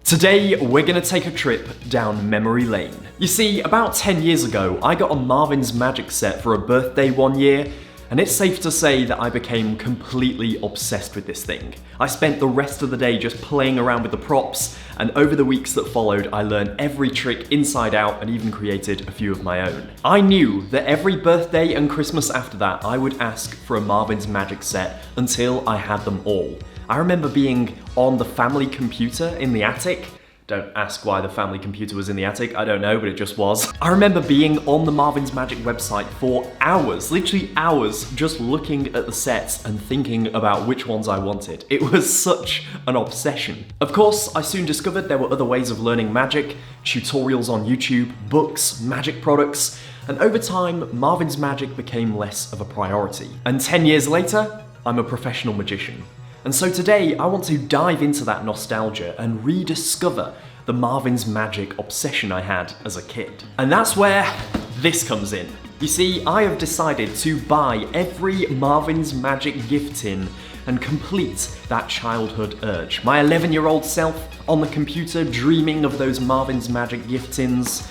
Today, we're gonna take a trip down memory lane. You see, about 10 years ago, I got a Marvin's Magic set for a birthday one year, and it's safe to say that I became completely obsessed with this thing. I spent the rest of the day just playing around with the props, and over the weeks that followed, I learned every trick inside out and even created a few of my own. I knew that every birthday and Christmas after that, I would ask for a Marvin's Magic set until I had them all. I remember being on the family computer in the attic. Don't ask why the family computer was in the attic, I don't know, but it just was. I remember being on the Marvin's Magic website for hours, literally hours, just looking at the sets and thinking about which ones I wanted. It was such an obsession. Of course, I soon discovered there were other ways of learning magic, tutorials on YouTube, books, magic products, and over time, Marvin's Magic became less of a priority. And 10 years later, I'm a professional magician. And so today, I want to dive into that nostalgia and rediscover the Marvin's Magic obsession I had as a kid. And that's where this comes in. You see, I have decided to buy every Marvin's Magic gift tin and complete that childhood urge. My 11-year-old self on the computer dreaming of those Marvin's Magic gift tins.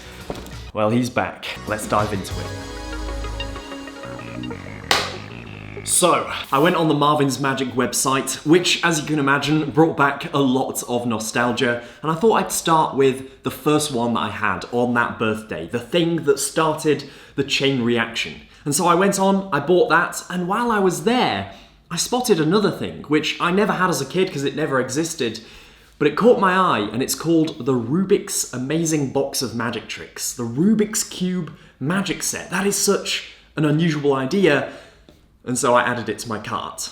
Well, he's back. Let's dive into it. So, I went on the Marvin's Magic website, which, as you can imagine, brought back a lot of nostalgia, and I thought I'd start with the first one that I had on that birthday, the thing that started the chain reaction. And so I went on, I bought that, and while I was there, I spotted another thing, which I never had as a kid because it never existed, but it caught my eye, and it's called the Rubik's Amazing Box of Magic Tricks, the Rubik's Cube Magic Set. That is such an unusual idea, and so I added it to my cart.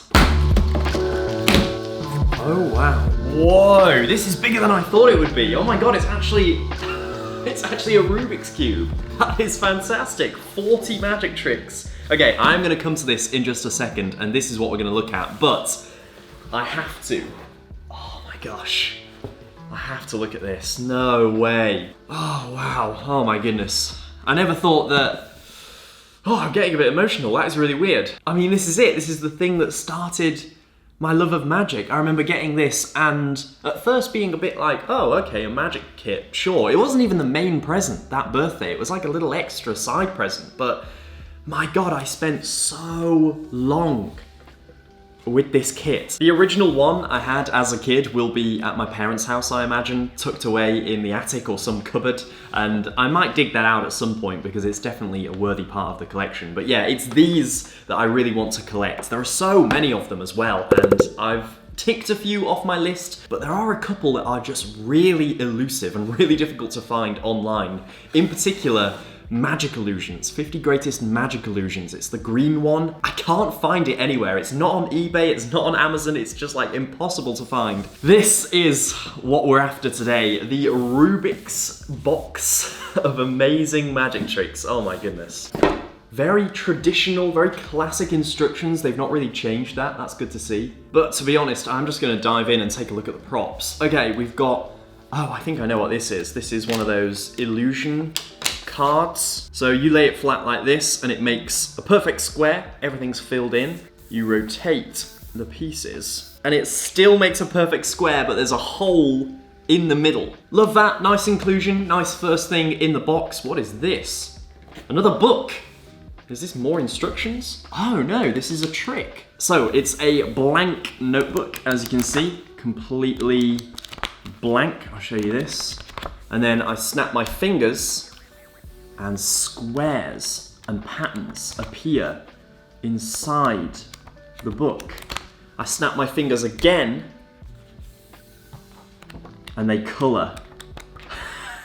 Oh wow. Whoa, this is bigger than I thought it would be. Oh my god, it's actually a Rubik's Cube. That is fantastic. 40 magic tricks. Okay, I'm gonna come to this in just a second, and this is what we're gonna look at, but I have to. Oh my gosh. I have to look at this. No way. Oh wow, oh my goodness. I never thought that. Oh, I'm getting a bit emotional. That is really weird. I mean, this is it. This is the thing that started my love of magic. I remember getting this and at first being a bit like, oh, okay, a magic kit, sure. It wasn't even the main present that birthday. It was like a little extra side present. But my God, I spent so long with this kit. The original one I had as a kid will be at my parents' house, I imagine, tucked away in the attic or some cupboard, and I might dig that out at some point because it's definitely a worthy part of the collection. But yeah, it's these that I really want to collect. There are so many of them as well, and I've ticked a few off my list, but there are a couple that are just really elusive and really difficult to find online. In particular, Magic Illusions, 50 Greatest Magic Illusions. It's the green one. I can't find it anywhere. It's not on eBay, it's not on Amazon, it's just like impossible to find. This is what we're after today, the Rubik's box of amazing magic tricks. Oh my goodness. Very traditional, very classic instructions. They've not really changed that, that's good to see. But to be honest, I'm just gonna dive in and take a look at the props. Okay, we've got, oh, I think I know what this is. This is one of those illusion cards. So you lay it flat like this and it makes a perfect square. Everything's filled in. You rotate the pieces and it still makes a perfect square, but there's a hole in the middle. Love that, nice inclusion, nice first thing in the box. What is this? Another book. Is this more instructions? Oh no, this is a trick. So it's a blank notebook, as you can see, completely blank. I'll show you this. And then I snap my fingers and squares and patterns appear inside the book. I snap my fingers again and they colour.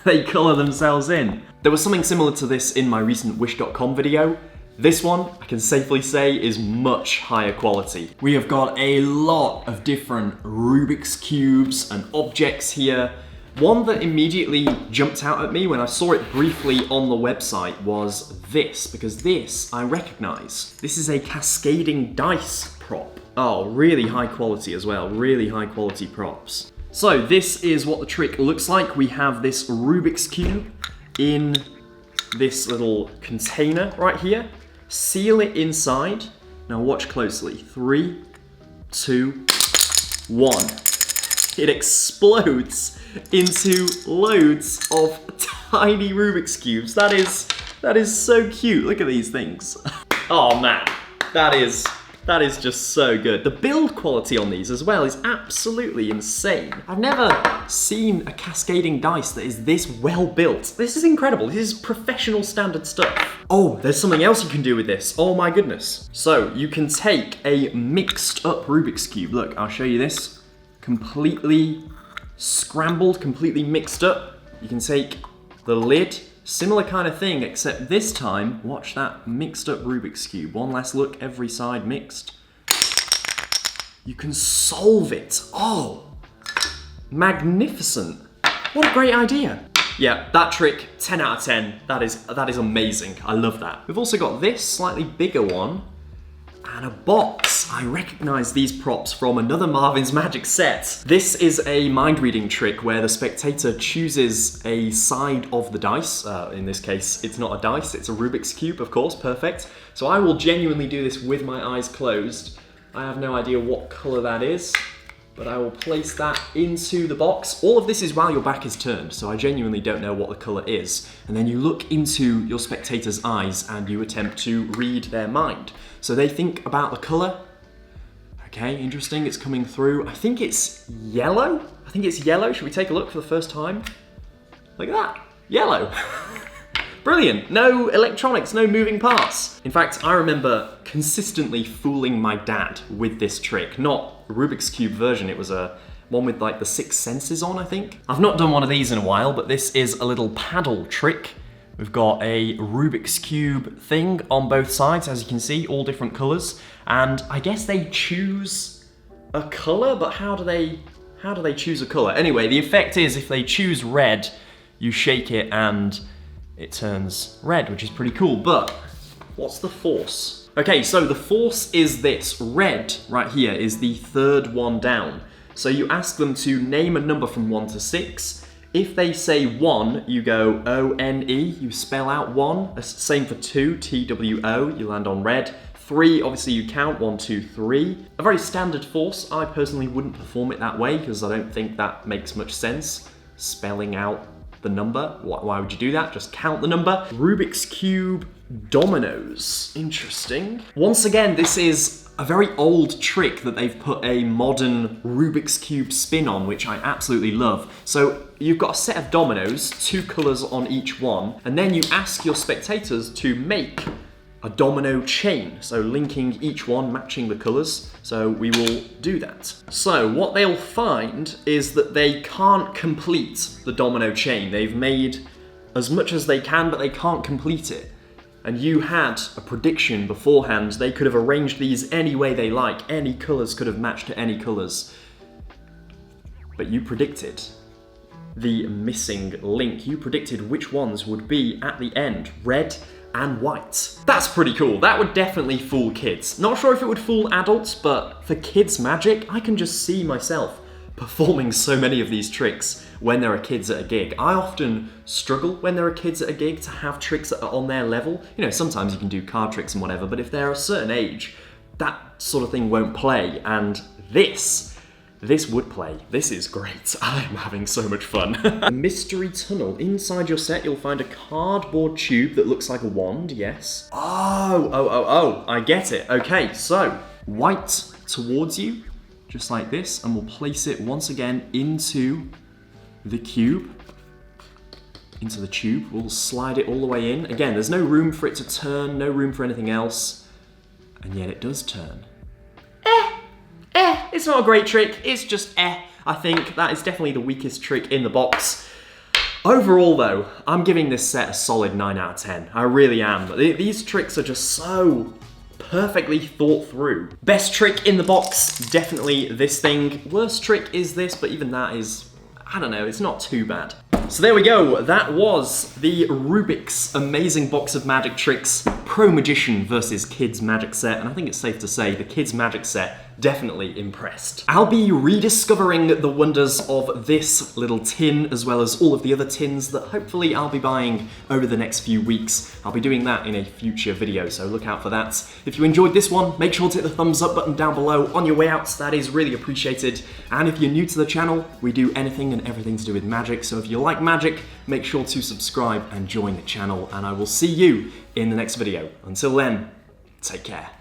They colour themselves in. There was something similar to this in my recent Wish.com video. This one, I can safely say, is much higher quality. We have got a lot of different Rubik's Cubes and objects here. One that immediately jumped out at me when I saw it briefly on the website was this, because this I recognize. This is a cascading dice prop. Oh, really high quality as well, really high quality props. So this is what the trick looks like. We have this Rubik's Cube in this little container right here. Seal it inside. Now watch closely. 3, 2, 1. It explodes into loads of tiny Rubik's Cubes. That is so cute. Look at these things. Oh man, that is just so good. The build quality on these as well is absolutely insane. I've never seen a cascading dice that is this well built. This is incredible. This is professional standard stuff. Oh, there's something else you can do with this. Oh my goodness. So you can take a mixed up Rubik's Cube. Look, I'll show you this. Completely scrambled, completely mixed up. You can take the lid, similar kind of thing, except this time, watch that mixed up Rubik's Cube. One last look, every side mixed. You can solve it. Oh, magnificent. What a great idea. Yeah, that trick, 10 out of 10. That is amazing. I love that. We've also got this slightly bigger one and a box. I recognize these props from another Marvin's Magic set. This is a mind reading trick where the spectator chooses a side of the dice. In this case, it's not a dice, it's a Rubik's Cube, of course, perfect. So I will genuinely do this with my eyes closed. I have no idea what color that is, but I will place that into the box. All of this is while your back is turned, so I genuinely don't know what the color is. And then you look into your spectator's eyes and you attempt to read their mind. So they think about the color. Okay, interesting, it's coming through. I think it's yellow. Should we take a look for the first time? Look at that, yellow. Brilliant, no electronics, no moving parts. In fact, I remember consistently fooling my dad with this trick. Not a Rubik's Cube version, it was a one with like the 6 senses on, I think. I've not done one of these in a while, but this is a little paddle trick. We've got a Rubik's Cube thing on both sides, as you can see, all different colors. And I guess they choose a color, but how do they choose a color? Anyway, the effect is if they choose red, you shake it and it turns red, which is pretty cool, but what's the force? Okay, so the force is this. Red, right here, is the third one down. So you ask them to name a number from 1 to 6. If they say 1, you go O-N-E, you spell out 1. Same for 2, T-W-O, you land on red. 3, obviously you count, 1, 2, 3. A very standard force. I personally wouldn't perform it that way because I don't think that makes much sense. Spelling out the number, why would you do that? Just count the number. Rubik's Cube dominoes, interesting. Once again, this is a very old trick that they've put a modern Rubik's Cube spin on, which I absolutely love. So you've got a set of dominoes, 2 colors on each one, and then you ask your spectators to make a domino chain, so linking each one, matching the colors. So we will do that. So what they'll find is that they can't complete the domino chain. They've made as much as they can, but they can't complete it. And you had a prediction beforehand. They could have arranged these any way they like. Any colors could have matched to any colors. But you predicted the missing link. You predicted which ones would be at the end, red and white. That's pretty cool. That would definitely fool kids. Not sure if it would fool adults, but for kids magic, I can just see myself performing so many of these tricks when there are kids at a gig. I often struggle when there are kids at a gig to have tricks that are on their level. You know, sometimes you can do card tricks and whatever, but if they're a certain age, that sort of thing won't play, and this would play. This is great. I'm having so much fun. A mystery tunnel. Inside your set, you'll find a cardboard tube that looks like a wand, yes. Oh, I get it. Okay, so white towards you, just like this, and we'll place it once again into the cube, into the tube. We'll slide it all the way in. Again, there's no room for it to turn, no room for anything else, and yet it does turn. It's not a great trick, it's just I think that is definitely the weakest trick in the box. Overall though, I'm giving this set a solid 9 out of 10. I really am. These tricks are just so perfectly thought through. Best trick in the box, definitely this thing. Worst trick is this, but even that is, I don't know, it's not too bad. So there we go, that was the Rubik's Amazing Box of Magic Tricks Pro Magician versus Kids Magic Set, and I think it's safe to say the Kids Magic Set definitely impressed. I'll be rediscovering the wonders of this little tin, as well as all of the other tins that hopefully I'll be buying over the next few weeks. I'll be doing that in a future video, so look out for that. If you enjoyed this one, make sure to hit the thumbs up button down below on your way out, that is really appreciated. And if you're new to the channel, we do anything and everything to do with magic, so if you like magic, make sure to subscribe and join the channel, and I will see you in the next video. Until then, take care.